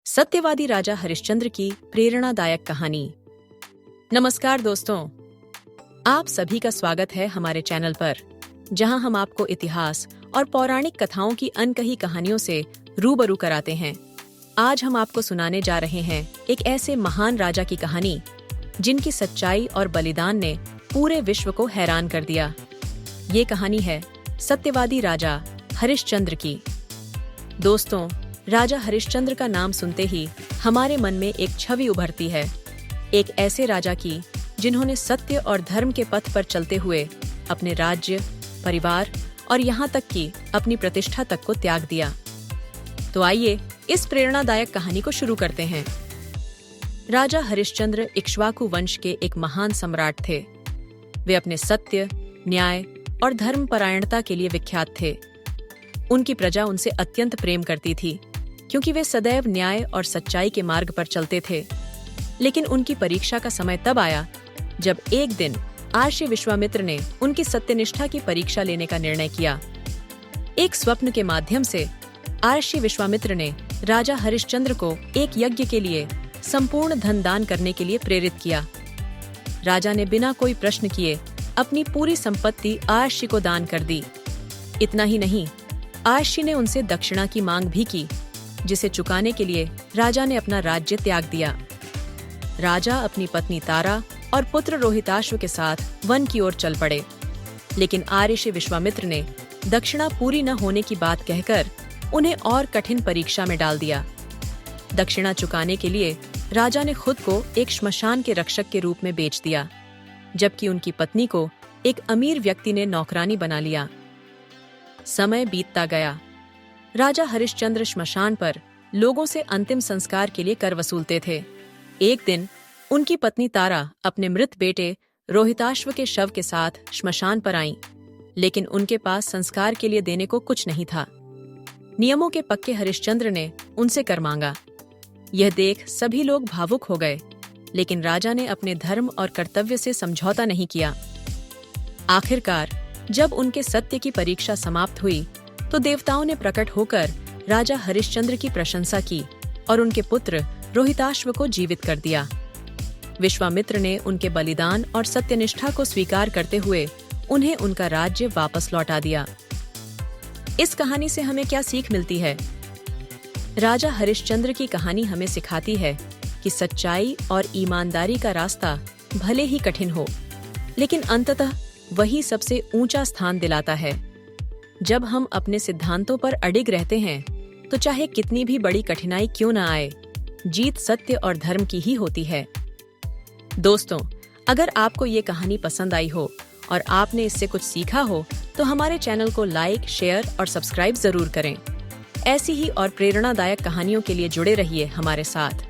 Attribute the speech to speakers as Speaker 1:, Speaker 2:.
Speaker 1: सत्यवादी राजा हरिश्चंद्र की प्रेरणादायक कहानी। नमस्कार दोस्तों, आप सभी का स्वागत है हमारे चैनल पर, जहां हम आपको इतिहास और पौराणिक कथाओं की अनकही कहानियों से रूबरू कराते हैं। आज हम आपको सुनाने जा रहे हैं एक ऐसे महान राजा की कहानी जिनकी सच्चाई और बलिदान ने पूरे विश्व को हैरान कर दिया। ये कहानी है सत्यवादी राजा हरिश्चंद्र की। दोस्तों, राजा हरिश्चंद्र का नाम सुनते ही हमारे मन में एक छवि उभरती है, एक ऐसे राजा की जिन्होंने सत्य और धर्म के पथ पर चलते हुए अपने राज्य, परिवार और यहाँ तक कि अपनी प्रतिष्ठा तक को त्याग दिया। तो आइए इस प्रेरणादायक कहानी को शुरू करते हैं। राजा हरिश्चंद्र इक्ष्वाकु वंश के एक महान सम्राट थे। वे अपने सत्य, न्याय और धर्मपरायणता के लिए विख्यात थे। उनकी प्रजा उनसे अत्यंत प्रेम करती थी, क्योंकि वे सदैव न्याय और सच्चाई के मार्ग पर चलते थे। लेकिन उनकी परीक्षा का समय तब आया जब एक दिन आर्षि विश्वामित्र ने उनकी सत्यनिष्ठा की परीक्षा लेने का निर्णय किया। एक स्वप्न के माध्यम से आर्षि विश्वामित्र ने राजा हरिश्चंद्र को एक यज्ञ के लिए संपूर्ण धन दान करने के लिए प्रेरित किया। राजा ने बिना कोई प्रश्न किए अपनी पूरी संपत्ति आर्षि को दान कर दी। इतना ही नहीं, आर्षि ने उनसे दक्षिणा की मांग भी की, जिसे चुकाने के लिए राजा ने अपना राज्य त्याग दिया। राजा अपनी पत्नी तारा और पुत्र रोहिताश्व के साथ वन की ओर चल पड़े, लेकिन आर्षि विश्वामित्र ने दक्षिणा पूरी न होने की बात कहकर उन्हें और कठिन परीक्षा में डाल दिया। दक्षिणा चुकाने के लिए राजा ने खुद को एक श्मशान के रक्षक के रूप में बेच दिया, जबकि उनकी पत्नी को एक अमीर व्यक्ति ने नौकरानी बना लिया। समय बीतता गया। राजा हरिश्चंद्र श्मशान पर लोगों से अंतिम संस्कार के लिए कर वसूलते थे। एक दिन उनकी पत्नी तारा अपने मृत बेटे रोहिताश्व के शव के साथ श्मशान पर आईं, लेकिन उनके पास संस्कार के लिए देने को कुछ नहीं था। नियमों के पक्के हरिश्चंद्र ने उनसे कर मांगा। यह देख सभी लोग भावुक हो गए, लेकिन राजा ने अपने धर्म और कर्तव्य से समझौता नहीं किया। आखिरकार जब उनके सत्य की परीक्षा समाप्त हुई तो देवताओं ने प्रकट होकर राजा हरिश्चंद्र की प्रशंसा की और उनके पुत्र रोहिताश्व को जीवित कर दिया। विश्वामित्र ने उनके बलिदान और सत्यनिष्ठा को स्वीकार करते हुए उन्हें उनका राज्य वापस लौटा दिया। इस कहानी से हमें क्या सीख मिलती है? राजा हरिश्चंद्र की कहानी हमें सिखाती है कि सच्चाई और ईमानदारी का रास्ता भले ही कठिन हो, लेकिन अंततः वही सबसे ऊंचा स्थान दिलाता है। जब हम अपने सिद्धांतों पर अडिग रहते हैं, तो चाहे कितनी भी बड़ी कठिनाई क्यों न आए, जीत सत्य और धर्म की ही होती है। दोस्तों, अगर आपको ये कहानी पसंद आई हो और आपने इससे कुछ सीखा हो, तो हमारे चैनल को लाइक, शेयर और सब्सक्राइब जरूर करें। ऐसी ही और प्रेरणादायक कहानियों के लिए जुड़े रहिए हमारे साथ।